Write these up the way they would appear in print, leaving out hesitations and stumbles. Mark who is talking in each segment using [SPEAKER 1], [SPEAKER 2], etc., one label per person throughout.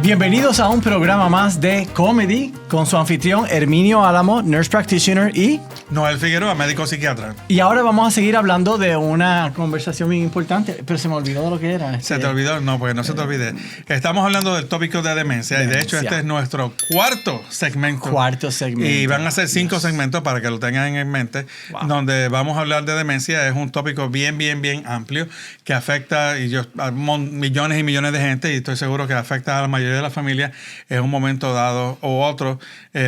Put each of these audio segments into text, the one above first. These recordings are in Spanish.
[SPEAKER 1] Bienvenidos a un programa más de Comedy con su anfitrión Herminio Álamo, Nurse Practitioner y
[SPEAKER 2] Noel Figueroa, médico psiquiatra.
[SPEAKER 1] Y ahora vamos a seguir hablando de una conversación muy importante, pero se me olvidó de lo que era.
[SPEAKER 2] ¿Se te olvidó? No, porque no se te olvide. Estamos hablando del tópico de demencia y de hecho este es nuestro cuarto segmento. Y van a ser 5 segmentos para que lo tengan en mente, donde vamos a hablar de demencia. Es un tópico bien amplio que afecta a millones y millones de gente y estoy seguro que afecta a la mayoría de la familia en un momento dado o otro.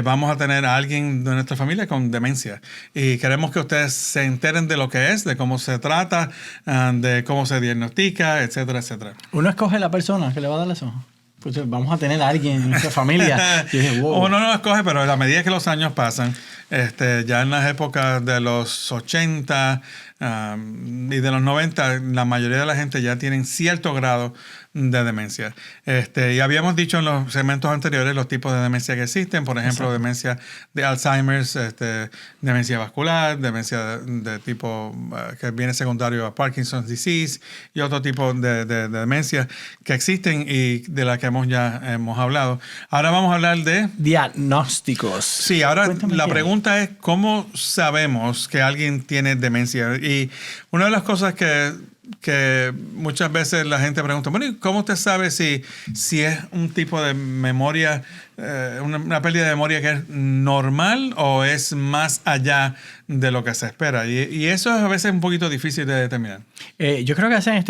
[SPEAKER 2] Vamos a tener a alguien de nuestra familia con demencia y queremos que ustedes se enteren de lo que es, de cómo se trata, de cómo se diagnostica, etcétera, etcétera.
[SPEAKER 1] Uno escoge la persona que le va a dar eso. Pues vamos a tener a alguien en nuestra familia. Y dije, wow.
[SPEAKER 2] Uno no lo escoge, pero a la medida que los años pasan, ya en las épocas de los 80 y de los 90, la mayoría de la gente ya tienen cierto grado de demencia. Y habíamos dicho en los segmentos anteriores los tipos de demencia que existen, por ejemplo, demencia de Alzheimer's, demencia vascular, demencia de tipo que viene secundario a Parkinson's disease y otro tipo de demencia que existen y de la que hemos hablado. Ahora vamos a hablar de
[SPEAKER 1] diagnósticos.
[SPEAKER 2] Sí, ahora la pregunta es ¿cómo sabemos que alguien tiene demencia? Y una de las cosas que muchas veces la gente pregunta, bueno, ¿y cómo usted sabe si es un tipo de memoria, una pérdida de memoria que es normal o es más allá de lo que se espera? Y eso es a veces un poquito difícil de determinar.
[SPEAKER 1] Yo creo que hacen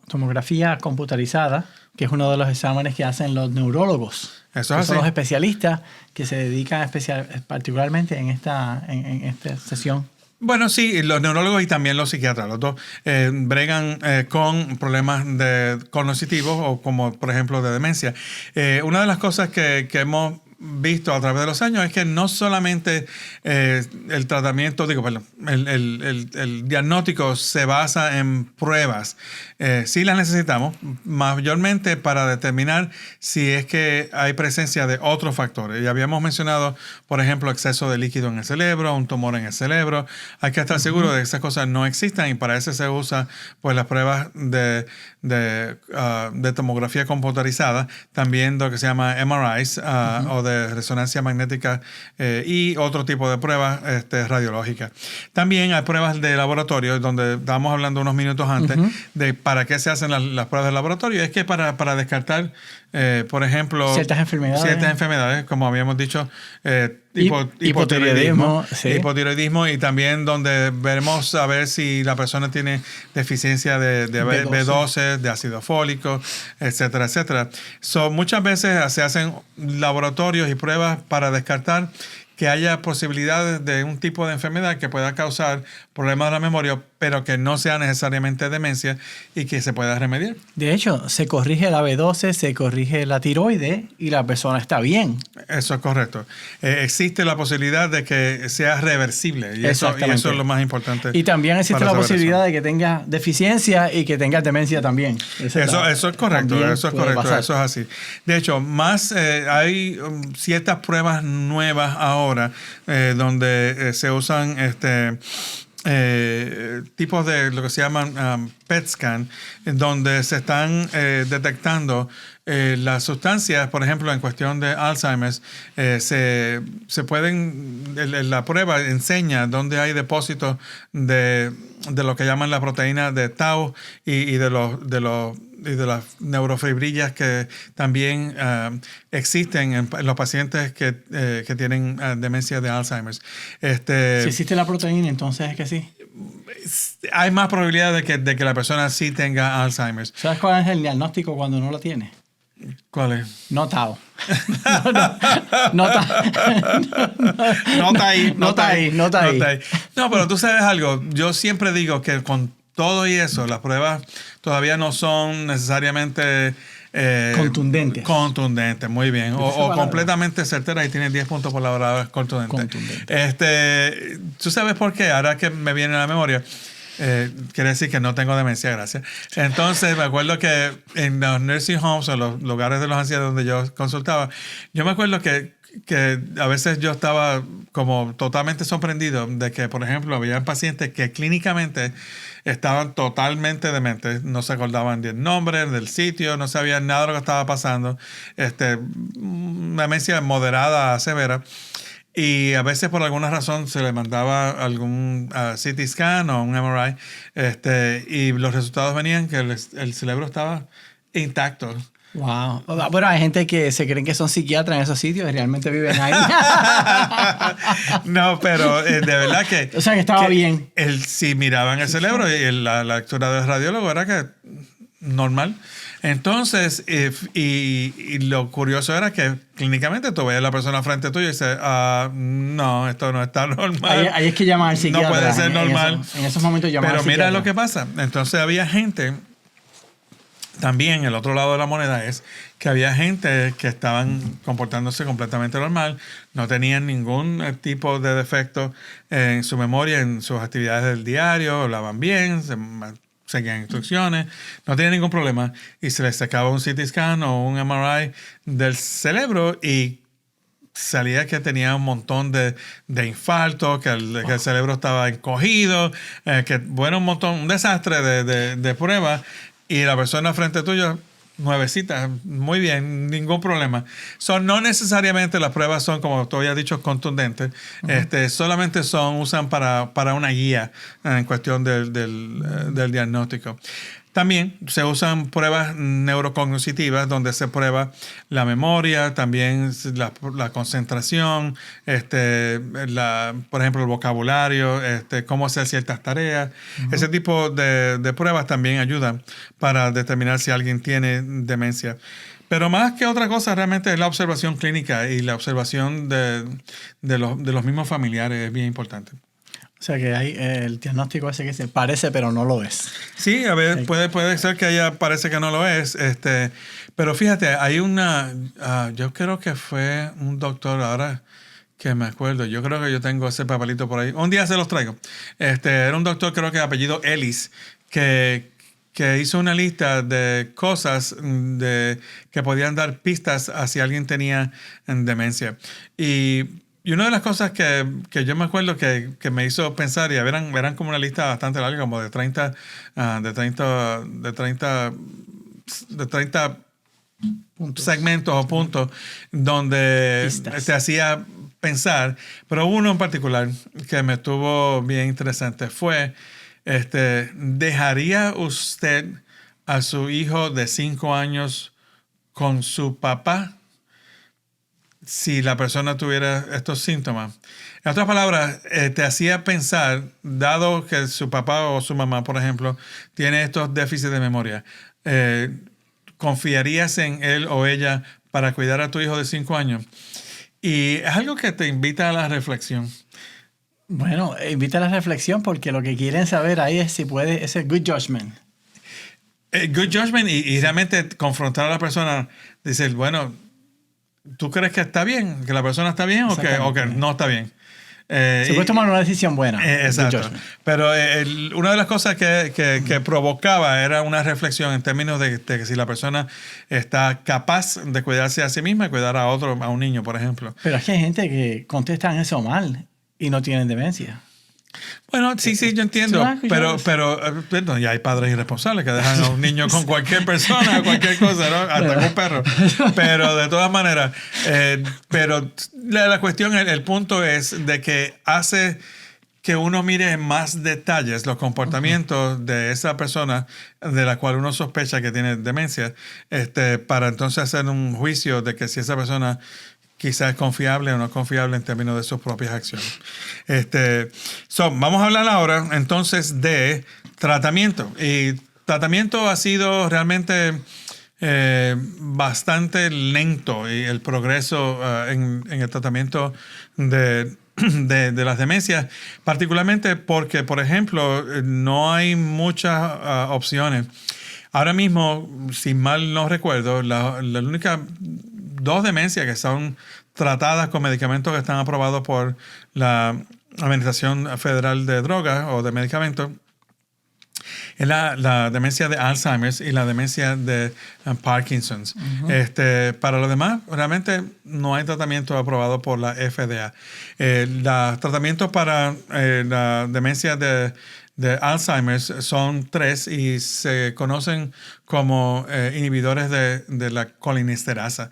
[SPEAKER 1] tomografía computarizada, que es uno de los exámenes que hacen los neurólogos.
[SPEAKER 2] Eso es así.
[SPEAKER 1] Son los especialistas que se dedican particularmente en esta sesión.
[SPEAKER 2] Bueno, sí, los neurólogos y también los psiquiatras, los dos bregan con problemas cognitivos o como por ejemplo de demencia. Una de las cosas que hemos visto a través de los años es que no solamente el tratamiento, el diagnóstico se basa en pruebas. Sí las necesitamos, mayormente para determinar si es que hay presencia de otros factores. Ya habíamos mencionado, por ejemplo, exceso de líquido en el cerebro, un tumor en el cerebro. Hay que estar seguro de que esas cosas no existan y para eso se usa pues las pruebas de tomografía computarizada, también lo que se llama MRIs o de resonancia magnética y otro tipo de pruebas radiológicas. También hay pruebas de laboratorio, donde estábamos hablando unos minutos antes de para qué se hacen las pruebas de laboratorio. Es que para descartar, por ejemplo,
[SPEAKER 1] ciertas enfermedades,
[SPEAKER 2] como habíamos dicho,
[SPEAKER 1] hipotiroidismo
[SPEAKER 2] y también donde veremos a ver si la persona tiene deficiencia de B12, de ácido fólico, etcétera, etcétera. Muchas veces se hacen laboratorios y pruebas para descartar que haya posibilidades de un tipo de enfermedad que pueda causar problemas de la memoria, pero que no sea necesariamente demencia y que se pueda remediar.
[SPEAKER 1] De hecho, se corrige la B12, se corrige la tiroides y la persona está bien.
[SPEAKER 2] Eso es correcto. Existe la posibilidad de que sea reversible y eso es lo más importante.
[SPEAKER 1] Y también existe la posibilidad de que tenga deficiencia y que tenga demencia también.
[SPEAKER 2] Eso es correcto, eso es así. De hecho, hay ciertas pruebas nuevas ahora donde se usan tipos de lo que se llaman PET scan, donde se están detectando las sustancias, por ejemplo, en cuestión de Alzheimer's, se pueden, la prueba enseña dónde hay depósitos de lo que llaman la proteína de tau y de las neurofibrillas que también existen en los pacientes que tienen demencia de Alzheimer's.
[SPEAKER 1] Si existe la proteína, entonces es que sí.
[SPEAKER 2] Hay más probabilidad de que la persona sí tenga Alzheimer's.
[SPEAKER 1] ¿Sabes cuál es el diagnóstico cuando no lo tiene?
[SPEAKER 2] ¿Cuál es?
[SPEAKER 1] No tau.
[SPEAKER 2] No está ahí. No, pero tú sabes algo. Yo siempre digo que con todo y eso, las pruebas todavía no son necesariamente contundentes, muy bien. O completamente certeras y tienes 10 puntos por la palabra contundente. ¿Tú sabes por qué? Ahora que me viene a la memoria. Quiere decir que no tengo demencia, gracias. Entonces, me acuerdo que en los nursing homes o los lugares de los ancianos donde yo consultaba, yo me acuerdo que que a veces yo estaba como totalmente sorprendido de que, por ejemplo, había pacientes que clínicamente estaban totalmente dementes, no se acordaban del nombre, del sitio, no sabían nada de lo que estaba pasando, una demencia moderada a severa. Y a veces por alguna razón se le mandaba algún CT scan o un MRI, y los resultados venían que el cerebro estaba intacto.
[SPEAKER 1] Wow. Bueno, hay gente que se creen que son psiquiatras en esos sitios y realmente viven ahí.
[SPEAKER 2] No, pero de verdad que...
[SPEAKER 1] O sea, que estaba bien.
[SPEAKER 2] Si miraban el cerebro y la lectura del radiólogo era que normal. Entonces, y lo curioso era que clínicamente tú veías a la persona frente tuyo y dices, no, esto no está normal.
[SPEAKER 1] Ahí es que llaman al psiquiatra.
[SPEAKER 2] No puede ser normal.
[SPEAKER 1] En esos momentos llaman al psiquiatra.
[SPEAKER 2] Pero mira lo que pasa. Entonces había gente... También el otro lado de la moneda es que había gente que estaban comportándose completamente normal, no tenían ningún tipo de defecto en su memoria, en sus actividades del diario, hablaban bien, seguían instrucciones, no tenían ningún problema y se les sacaba un CT scan o un MRI del cerebro y salía que tenía un montón de infartos, que el cerebro estaba encogido, un desastre de pruebas. Y la persona frente tuyo, nuevecita, muy bien, ningún problema. No necesariamente las pruebas son, como tú habías dicho, contundentes. Solamente usan para una guía en cuestión del diagnóstico. También se usan pruebas neurocognitivas donde se prueba la memoria, también la concentración, por ejemplo, el vocabulario, cómo hacer ciertas tareas. Ese tipo de pruebas también ayudan para determinar si alguien tiene demencia. Pero más que otra cosa, realmente es la observación clínica y la observación de los mismos familiares es bien importante.
[SPEAKER 1] O sea que hay el diagnóstico ese que se parece pero no lo es.
[SPEAKER 2] Sí, a ver, puede ser que parece que no lo es. Pero fíjate, hay yo creo que fue un doctor, ahora que me acuerdo, yo creo que yo tengo ese papelito por ahí. Un día se los traigo. Era un doctor, creo que de apellido Ellis, que hizo una lista de cosas que podían dar pistas a si alguien tenía demencia. Y una de las cosas que yo me acuerdo que me hizo pensar, y verán como una lista bastante larga, como de 30
[SPEAKER 1] Puntos.
[SPEAKER 2] Segmentos o puntos, donde
[SPEAKER 1] Pistas.
[SPEAKER 2] te hacía pensar. Pero uno en particular que me estuvo bien interesante fue, ¿dejaría usted a su hijo de 5 años con su papá si la persona tuviera estos síntomas? En otras palabras, te hacía pensar, dado que su papá o su mamá, por ejemplo, tiene estos déficits de memoria, ¿confiarías en él o ella para cuidar a tu hijo de 5 años? Y es algo que te invita a la reflexión.
[SPEAKER 1] Bueno, invita a la reflexión porque lo que quieren saber ahí es si puede, ese good judgment.
[SPEAKER 2] Good judgment y realmente confrontar a la persona, decir, bueno, ¿tú crees que está bien? ¿Que la persona está bien o que no está bien?
[SPEAKER 1] Se puede tomar una decisión buena.
[SPEAKER 2] Exacto. Pero una de las cosas que provocaba era una reflexión en términos de que si la persona está capaz de cuidarse a sí misma y cuidar a un niño, por ejemplo.
[SPEAKER 1] Pero es que hay gente que contestan eso mal y no tienen demencia.
[SPEAKER 2] Bueno, sí, yo entiendo, pero ya hay padres irresponsables que dejan a un niño con cualquier persona, cualquier cosa, ¿no? Hasta con un perro. Pero de todas maneras, pero la cuestión, el punto es de que hace que uno mire en más detalles los comportamientos de esa persona de la cual uno sospecha que tiene demencia, para entonces hacer un juicio de que si esa persona quizás es confiable o no confiable en términos de sus propias acciones. Vamos a hablar ahora entonces de tratamiento. Y tratamiento ha sido realmente bastante lento y el progreso en el tratamiento de las demencias, particularmente porque, por ejemplo, no hay muchas opciones. Ahora mismo, si mal no recuerdo, la única 2 demencias que son tratadas con medicamentos que están aprobados por la Administración Federal de Drogas o de Medicamentos Es la demencia de Alzheimer's y la demencia de Parkinson's. Para lo demás, realmente no hay tratamiento aprobado por la FDA. Los tratamientos para la demencia de Alzheimer's son 3 y se conocen como inhibidores de la colinesterasa.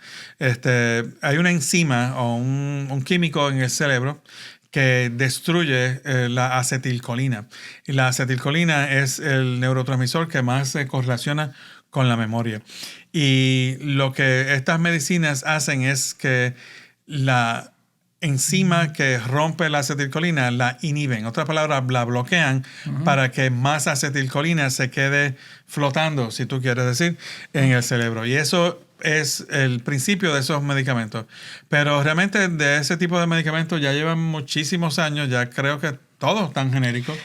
[SPEAKER 2] Hay una enzima o un químico en el cerebro que destruye la acetilcolina. Y la acetilcolina es el neurotransmisor que más se correlaciona con la memoria. Y lo que estas medicinas hacen es que la enzima que rompe la acetilcolina la inhiben. En otras palabras, la bloquean para que más acetilcolina se quede flotando, si tú quieres decir, en el cerebro. Y eso es el principio de esos medicamentos. Pero realmente de ese tipo de medicamentos ya llevan muchísimos años. Ya creo que todos están genéricos.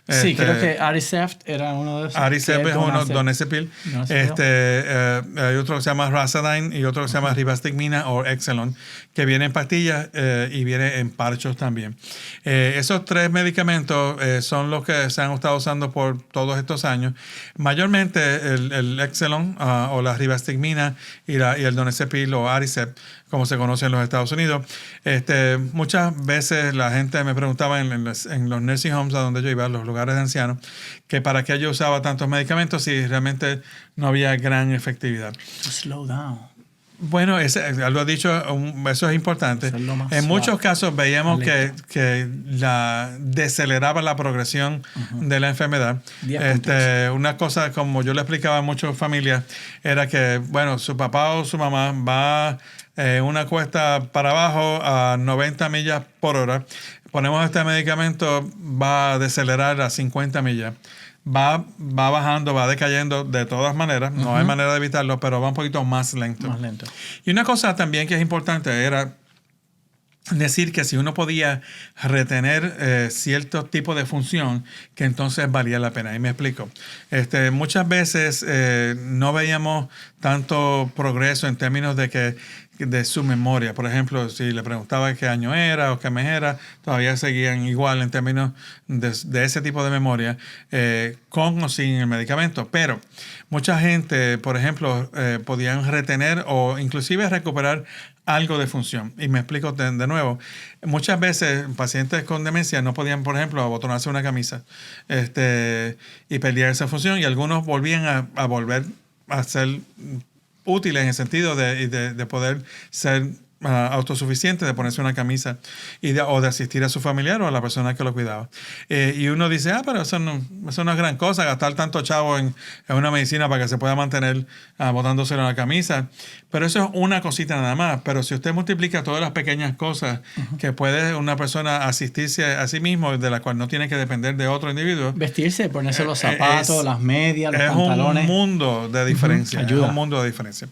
[SPEAKER 1] Sí, creo que Aricept era uno de esos.
[SPEAKER 2] Aricept es uno, Donepezil. Hay otro que se llama Razadine y otro que se llama Rivastigmina o Exelon, que viene en pastillas y viene en parchos también. Esos 3 medicamentos son los que se han estado usando por todos estos años. Mayormente el Exelon o la Rivastigmina y el Donepezil o Aricept, como se conoce en los Estados Unidos. Muchas veces la gente me preguntaba en los nursing homes a donde yo iba, los lugares de ancianos, que para qué yo usaba tantos medicamentos si realmente no había gran efectividad.
[SPEAKER 1] Slow down.
[SPEAKER 2] Bueno, lo ha dicho, eso es importante. En muchos casos veíamos que deceleraba la progresión de la enfermedad. Una cosa, como yo le explicaba a muchas familias, era que, bueno, su papá o su mamá va una cuesta para abajo a 90 millas por hora. Ponemos este medicamento, va a decelerar a 50 millas. Va bajando, va decayendo de todas maneras. No hay manera de evitarlo, pero va un poquito más lento.
[SPEAKER 1] Más lento.
[SPEAKER 2] Y una cosa también que es importante era decir que si uno podía retener cierto tipo de función, que entonces valía la pena. Y me explico. Muchas veces no veíamos tanto progreso en términos de su memoria. Por ejemplo, si le preguntaba qué año era o qué mes era, todavía seguían igual en términos de ese tipo de memoria, con o sin el medicamento. Pero mucha gente, por ejemplo, podían retener o inclusive recuperar algo de función. Y me explico de nuevo. Muchas veces pacientes con demencia no podían, por ejemplo, abotonarse una camisa y perdían esa función, y algunos volvían a volver a ser útiles en el sentido de poder ser autosuficiente, de ponerse una camisa o de asistir a su familiar o a la persona que lo cuidaba. Y uno dice, pero eso no es gran cosa, gastar tanto chavo en una medicina para que se pueda mantener botándose una camisa. Pero eso es una cosita nada más. Pero si usted multiplica todas las pequeñas cosas que puede una persona asistirse a sí mismo, de la cual no tiene que depender de otro individuo.
[SPEAKER 1] Vestirse, ponerse los zapatos, las medias, los pantalones.
[SPEAKER 2] Es un mundo de diferencia.
[SPEAKER 1] Ayuda.
[SPEAKER 2] Es un mundo de diferencia.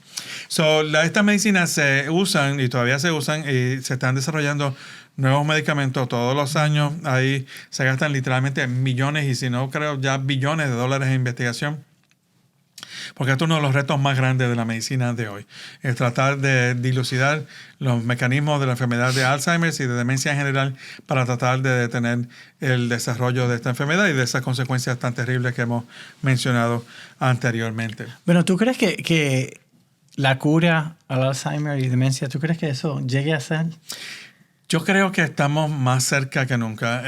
[SPEAKER 2] Estas medicinas se usan y todavía se usan y se están desarrollando nuevos medicamentos todos los años. Ahí se gastan literalmente millones y si no creo ya billones de dólares en investigación. Porque esto es uno de los retos más grandes de la medicina de hoy. Es tratar de dilucidar los mecanismos de la enfermedad de Alzheimer y de demencia en general para tratar de detener el desarrollo de esta enfermedad y de esas consecuencias tan terribles que hemos mencionado anteriormente.
[SPEAKER 1] Bueno, ¿tú crees que la cura al Alzheimer y demencia, tú crees que eso llegue a ser?
[SPEAKER 2] Yo creo que estamos más cerca que nunca.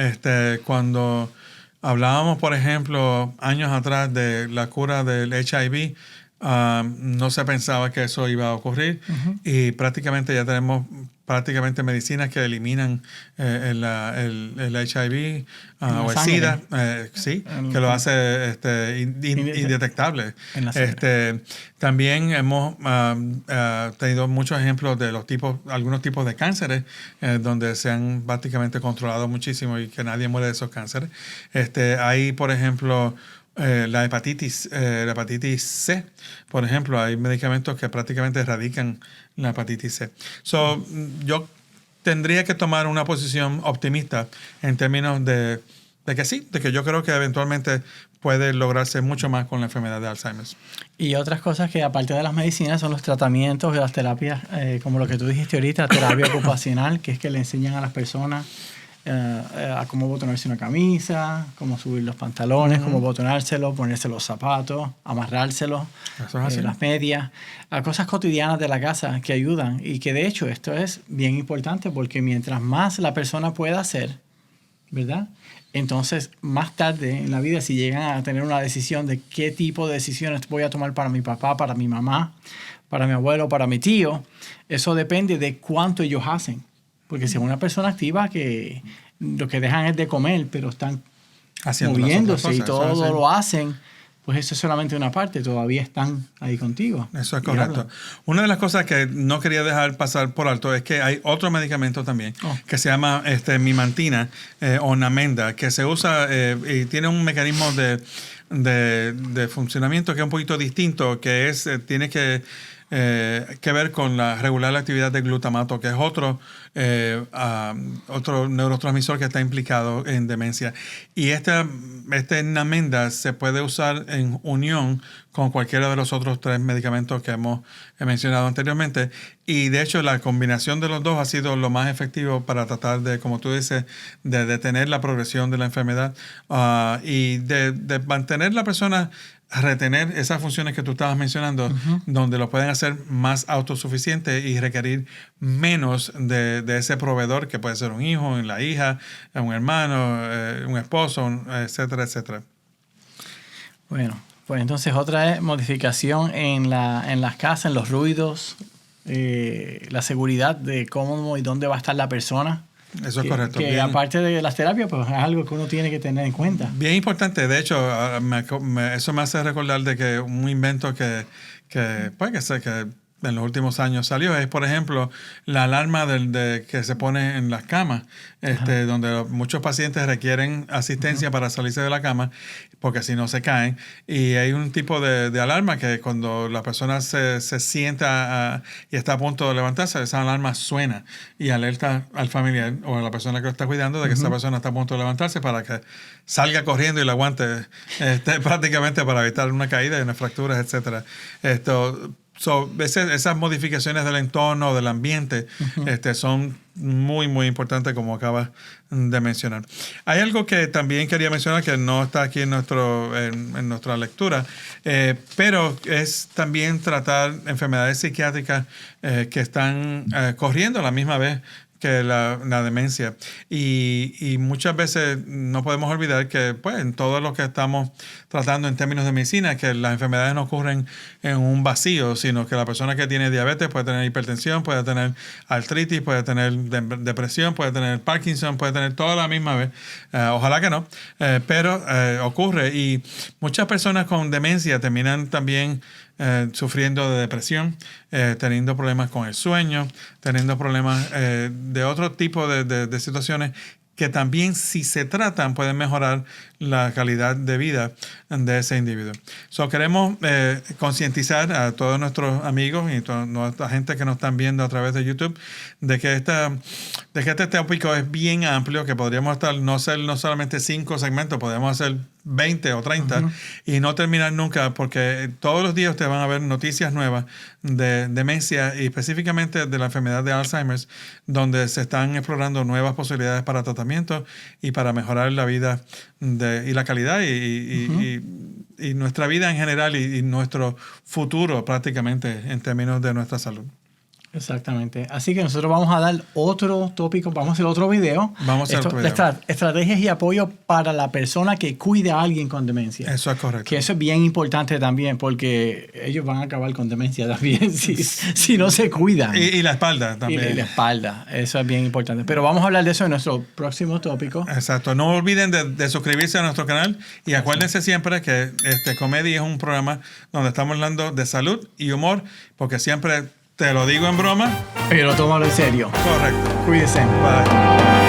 [SPEAKER 2] Cuando hablábamos, por ejemplo, años atrás de la cura del HIV, no se pensaba que eso iba a ocurrir y prácticamente ya tenemos medicinas que eliminan el HIV o el SIDA, que lo hace indetectable. También hemos tenido muchos ejemplos de algunos tipos de cánceres donde se han prácticamente controlado muchísimo y que nadie muere de esos cánceres. Hay, por ejemplo, la hepatitis C, por ejemplo, hay medicamentos que prácticamente erradican la hepatitis C. Yo tendría que tomar una posición optimista en términos de que yo creo que eventualmente puede lograrse mucho más con la enfermedad de Alzheimer.
[SPEAKER 1] Y otras cosas que aparte de las medicinas son los tratamientos y las terapias, como lo que tú dijiste ahorita, terapia ocupacional, que es que le enseñan a las personas a cómo botonarse una camisa, cómo subir los pantalones, cómo botonárselo, ponerse los zapatos, amarrárselos,
[SPEAKER 2] Eso es así.
[SPEAKER 1] las medias, a cosas cotidianas de la casa que ayudan y que de hecho esto es bien importante porque mientras más la persona pueda hacer, ¿verdad? Entonces, más tarde en la vida, si llegan a tener una decisión de qué tipo de decisiones voy a tomar para mi papá, para mi mamá, para mi abuelo, para mi tío, eso depende de cuánto ellos hacen. Porque si es una persona activa que lo que dejan es de comer, pero están
[SPEAKER 2] Haciendo
[SPEAKER 1] moviéndose
[SPEAKER 2] las
[SPEAKER 1] y
[SPEAKER 2] otras cosas,
[SPEAKER 1] todo
[SPEAKER 2] eso es
[SPEAKER 1] lo hacen, pues eso es solamente una parte, todavía están ahí contigo.
[SPEAKER 2] Eso es
[SPEAKER 1] y
[SPEAKER 2] correcto.
[SPEAKER 1] hablan.
[SPEAKER 2] Una de las cosas que no quería dejar pasar por alto es que hay otro medicamento también que se llama mimantina o namenda, que se usa y tiene un mecanismo de funcionamiento que es un poquito distinto, que es tiene que ver con regular la actividad del glutamato, que es otro neurotransmisor que está implicado en demencia. Y este namenda se puede usar en unión con cualquiera de los otros 3 medicamentos que hemos mencionado anteriormente. Y de hecho la combinación de los dos ha sido lo más efectivo para tratar de, como tú dices, de detener la progresión de la enfermedad y de mantener la persona a retener esas funciones que tú estabas mencionando, donde lo pueden hacer más autosuficiente y requerir menos de ese proveedor, que puede ser un hijo, la hija, un hermano, un esposo, etcétera, etcétera.
[SPEAKER 1] Bueno, pues entonces otra es modificación en las casas, en los ruidos, la seguridad de cómo y dónde va a estar la persona.
[SPEAKER 2] Eso es correcto.
[SPEAKER 1] Que aparte de las terapias, pues es algo que uno tiene que tener en cuenta.
[SPEAKER 2] Bien importante. De hecho, eso me hace recordar de que un invento que puede ser que en los últimos años salió es, por ejemplo, la alarma que se pone en las camas, donde muchos pacientes requieren asistencia para salirse de la cama, porque si no se caen. Y hay un tipo de alarma que cuando la persona se sienta y está a punto de levantarse, esa alarma suena y alerta al familiar o a la persona que lo está cuidando de que esa persona está a punto de levantarse para que salga corriendo y la aguante prácticamente para evitar una caída y unas fracturas, etcétera. Esas modificaciones del entorno, del ambiente, son muy, muy importantes, como acabas de mencionar. Hay algo que también quería mencionar que no está aquí en nuestra lectura, pero es también tratar enfermedades psiquiátricas que están corriendo a la misma vez que la demencia. Y muchas veces no podemos olvidar que pues, en todo lo que estamos tratando en términos de medicina, que las enfermedades no ocurren en un vacío, sino que la persona que tiene diabetes puede tener hipertensión, puede tener artritis, puede tener depresión, puede tener Parkinson, puede tener todo a la misma vez. Ojalá que no, pero ocurre. Y muchas personas con demencia terminan también sufriendo de depresión, teniendo problemas con el sueño, teniendo problemas de otro tipo de situaciones que también, si se tratan, pueden mejorar la calidad de vida de ese individuo. Queremos concientizar a todos nuestros amigos y toda nuestra gente que nos están viendo a través de YouTube de que este tópico es bien amplio, que podríamos no solamente 5 segmentos, podemos hacer 20 o 30 y no terminar nunca, porque todos los días ustedes van a ver noticias nuevas de demencia y específicamente de la enfermedad de Alzheimer, donde se están explorando nuevas posibilidades para tratamiento y para mejorar la vida y la calidad y nuestra vida en general y nuestro futuro prácticamente en términos de nuestra salud.
[SPEAKER 1] Exactamente. Así que nosotros vamos a dar otro tópico, vamos a hacer otro video.
[SPEAKER 2] Vamos a hacer otro video.
[SPEAKER 1] Estrategias y apoyo para la persona que cuide a alguien con demencia.
[SPEAKER 2] Eso es correcto.
[SPEAKER 1] Que eso es bien importante también, porque ellos van a acabar con demencia también si no se cuidan.
[SPEAKER 2] Y la espalda también.
[SPEAKER 1] Y la espalda, eso es bien importante. Pero vamos a hablar de eso en nuestro próximo tópico.
[SPEAKER 2] Exacto. No olviden de suscribirse a nuestro canal y acuérdense siempre que Comedia es un programa donde estamos hablando de salud y humor, porque siempre te lo digo en broma.
[SPEAKER 1] Pero tómalo en serio.
[SPEAKER 2] Correcto.
[SPEAKER 1] Cuídense.
[SPEAKER 2] Bye.